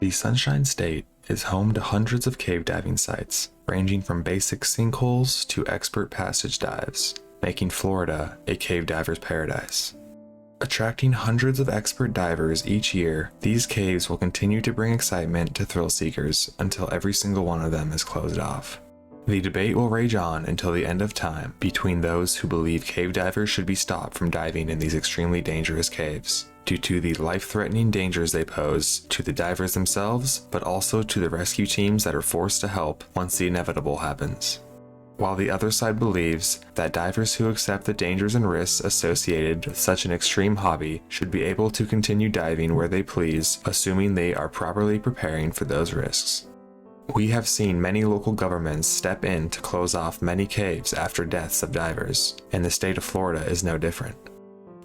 The Sunshine State is home to hundreds of cave diving sites, ranging from basic sinkholes to expert passage dives, making Florida a cave diver's paradise. Attracting hundreds of expert divers each year, these caves will continue to bring excitement to thrill seekers until every single one of them is closed off. The debate will rage on until the end of time between those who believe cave divers should be stopped from diving in these extremely dangerous caves, due to the life-threatening dangers they pose to the divers themselves, but also to the rescue teams that are forced to help once the inevitable happens. While the other side believes that divers who accept the dangers and risks associated with such an extreme hobby should be able to continue diving where they please, assuming they are properly preparing for those risks. We have seen many local governments step in to close off many caves after deaths of divers, and the state of Florida is no different.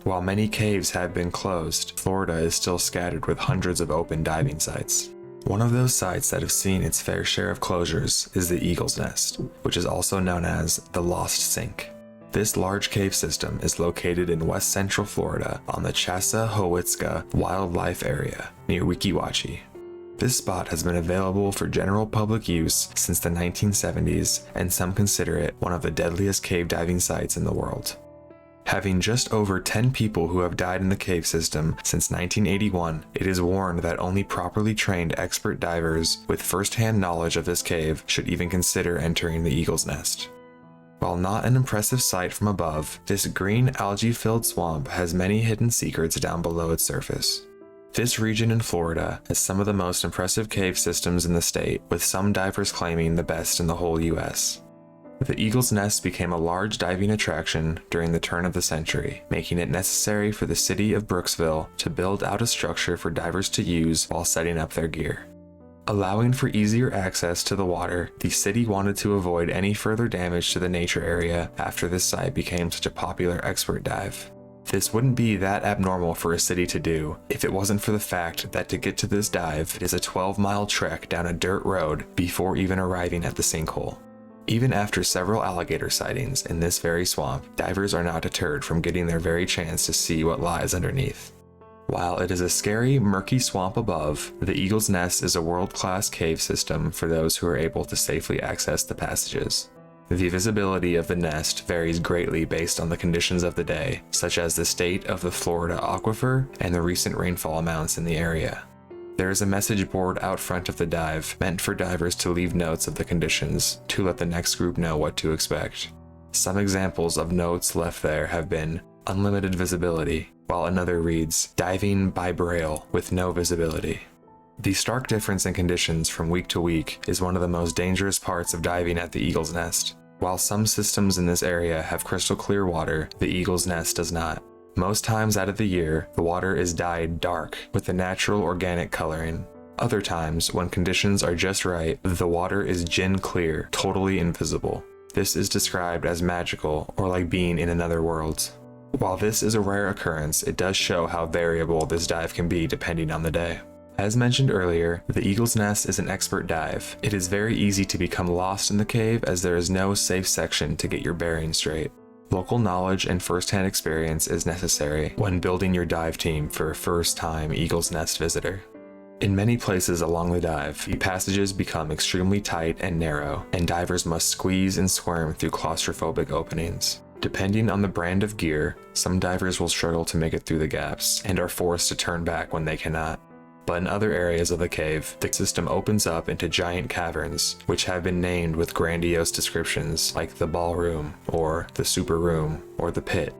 While many caves have been closed, Florida is still scattered with hundreds of open diving sites. One of those sites that have seen its fair share of closures is the Eagle's Nest, which is also known as the Lost Sink. This large cave system is located in west central Florida on the Chassahowitzka Wildlife Area near Weeki Wachee. This spot has been available for general public use since the 1970s, and some consider it one of the deadliest cave diving sites in the world. Having just over 10 people who have died in the cave system since 1981, it is warned that only properly trained expert divers with first-hand knowledge of this cave should even consider entering the Eagle's Nest. While not an impressive sight from above, this green algae-filled swamp has many hidden secrets down below its surface. This region in Florida has some of the most impressive cave systems in the state, with some divers claiming the best in the whole US. The Eagle's Nest became a large diving attraction during the turn of the century, making it necessary for the city of Brooksville to build out a structure for divers to use while setting up their gear. Allowing for easier access to the water, the city wanted to avoid any further damage to the nature area after this site became such a popular expert dive. This wouldn't be that abnormal for a city to do if it wasn't for the fact that to get to this dive is a 12-mile trek down a dirt road before even arriving at the sinkhole. Even after several alligator sightings in this very swamp, divers are not deterred from getting their very chance to see what lies underneath. While it is a scary, murky swamp above, the Eagle's Nest is a world-class cave system for those who are able to safely access the passages. The visibility of the nest varies greatly based on the conditions of the day, such as the state of the Florida aquifer and the recent rainfall amounts in the area. There is a message board out front of the dive, meant for divers to leave notes of the conditions to let the next group know what to expect. Some examples of notes left there have been unlimited visibility, while another reads, diving by braille with no visibility. The stark difference in conditions from week to week is one of the most dangerous parts of diving at the Eagle's Nest. While some systems in this area have crystal clear water, the Eagle's Nest does not. Most times out of the year, the water is dyed dark with the natural organic coloring. Other times, when conditions are just right, the water is gin clear, totally invisible. This is described as magical, or like being in another world. While this is a rare occurrence, it does show how variable this dive can be depending on the day. As mentioned earlier, the Eagle's Nest is an expert dive. It is very easy to become lost in the cave as there is no safe section to get your bearings straight. Local knowledge and first-hand experience is necessary when building your dive team for a first-time Eagle's Nest visitor. In many places along the dive, the passages become extremely tight and narrow, and divers must squeeze and squirm through claustrophobic openings. Depending on the brand of gear, some divers will struggle to make it through the gaps and are forced to turn back when they cannot. But in other areas of the cave, the system opens up into giant caverns, which have been named with grandiose descriptions like the ballroom, or the super room, or the pit.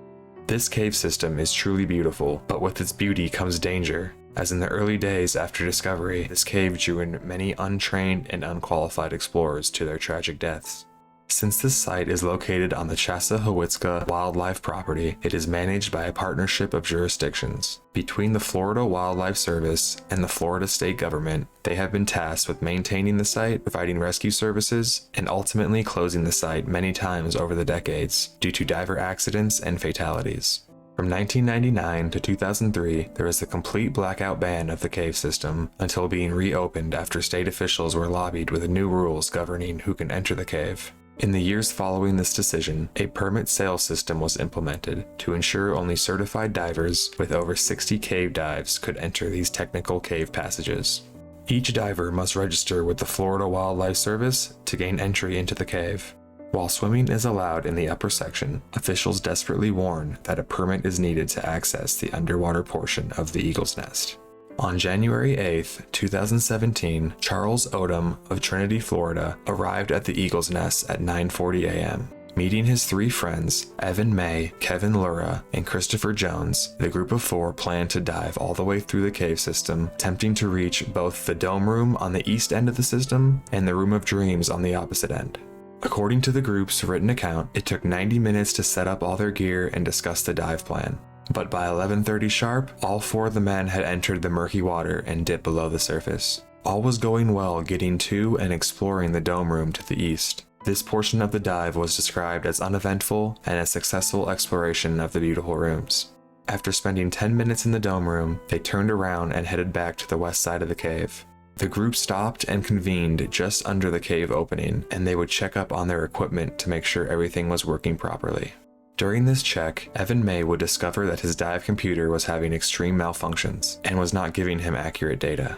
This cave system is truly beautiful, but with its beauty comes danger, as in the early days after discovery, this cave drew in many untrained and unqualified explorers to their tragic deaths. Since this site is located on the Chassahowitzka Wildlife Property, it is managed by a partnership of jurisdictions. Between the Florida Wildlife Service and the Florida state government, they have been tasked with maintaining the site, providing rescue services, and ultimately closing the site many times over the decades due to diver accidents and fatalities. From 1999 to 2003, there was a complete blackout ban of the cave system until being reopened after state officials were lobbied with new rules governing who can enter the cave. In the years following this decision, a permit sales system was implemented to ensure only certified divers with over 60 cave dives could enter these technical cave passages. Each diver must register with the Florida Wildlife Service to gain entry into the cave. While swimming is allowed in the upper section, officials desperately warn that a permit is needed to access the underwater portion of the Eagle's Nest. On January 8, 2017, Charles Odom of Trinity, Florida, arrived at the Eagle's Nest at 9:40 a.m. Meeting his three friends, Evan May, Kevin Lura, and Christopher Jones, the group of four planned to dive all the way through the cave system, attempting to reach both the dome room on the east end of the system and the Room of Dreams on the opposite end. According to the group's written account, it took 90 minutes to set up all their gear and discuss the dive plan. But by 11:30 sharp, all four of the men had entered the murky water and dipped below the surface. All was going well getting to and exploring the dome room to the east. This portion of the dive was described as uneventful and a successful exploration of the beautiful rooms. After spending 10 minutes in the dome room, they turned around and headed back to the west side of the cave. The group stopped and convened just under the cave opening, and they would check up on their equipment to make sure everything was working properly. During this check, Evan May would discover that his dive computer was having extreme malfunctions and was not giving him accurate data.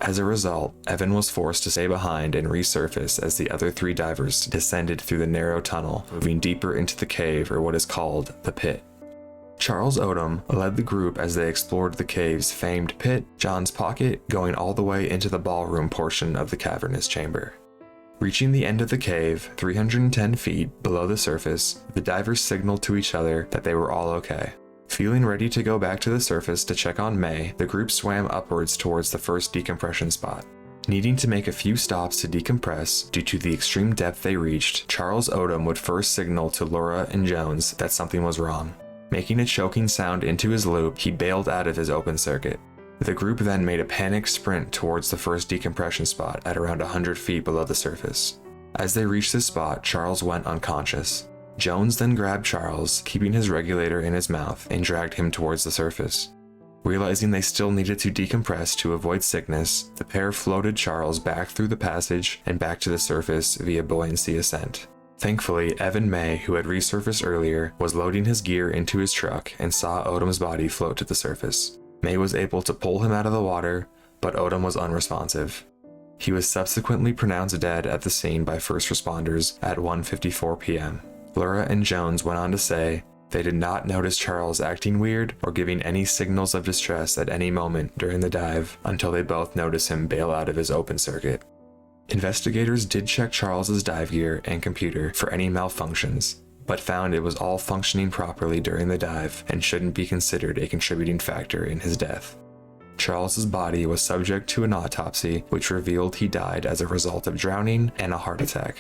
As a result, Evan was forced to stay behind and resurface as the other three divers descended through the narrow tunnel, moving deeper into the cave, or what is called the pit. Charles Odom led the group as they explored the cave's famed pit, John's Pocket, going all the way into the ballroom portion of the cavernous chamber. Reaching the end of the cave, 310 feet below the surface, the divers signaled to each other that they were all okay. Feeling ready to go back to the surface to check on May, the group swam upwards towards the first decompression spot. Needing to make a few stops to decompress due to the extreme depth they reached, Charles Odom would first signal to Lura and Jones that something was wrong. Making a choking sound into his loop, he bailed out of his open circuit. The group then made a panicked sprint towards the first decompression spot at around 100 feet below the surface. As they reached this spot, Charles went unconscious. Jones then grabbed Charles, keeping his regulator in his mouth, and dragged him towards the surface. Realizing they still needed to decompress to avoid sickness, the pair floated Charles back through the passage and back to the surface via buoyancy ascent. Thankfully, Evan May, who had resurfaced earlier, was loading his gear into his truck and saw Odom's body float to the surface. May was able to pull him out of the water, but Odom was unresponsive. He was subsequently pronounced dead at the scene by first responders at 1:54 p.m. Lura and Jones went on to say they did not notice Charles acting weird or giving any signals of distress at any moment during the dive until they both noticed him bail out of his open circuit. Investigators did check Charles's dive gear and computer for any malfunctions, but found it was all functioning properly during the dive and shouldn't be considered a contributing factor in his death. Charles's body was subject to an autopsy, which revealed he died as a result of drowning and a heart attack.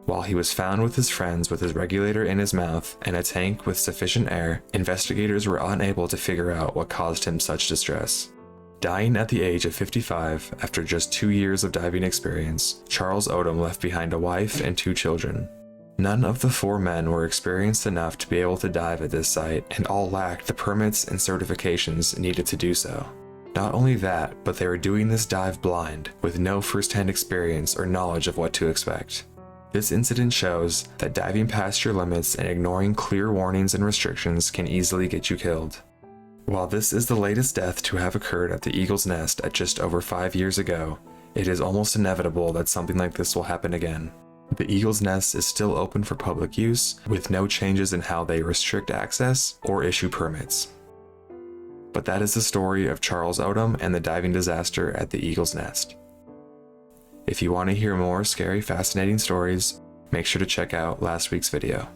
While he was found with his friends with his regulator in his mouth and a tank with sufficient air, investigators were unable to figure out what caused him such distress. Dying at the age of 55 after just 2 years of diving experience, Charles Odom left behind a wife and 2 children. None of the 4 men were experienced enough to be able to dive at this site, and all lacked the permits and certifications needed to do so. Not only that, but they were doing this dive blind, with no first-hand experience or knowledge of what to expect. This incident shows that diving past your limits and ignoring clear warnings and restrictions can easily get you killed. While this is the latest death to have occurred at the Eagle's Nest at just over 5 years ago, it is almost inevitable that something like this will happen again. The Eagle's Nest is still open for public use, with no changes in how they restrict access or issue permits. But that is the story of Charles Odom and the diving disaster at the Eagle's Nest. If you want to hear more scary, fascinating stories, make sure to check out last week's video.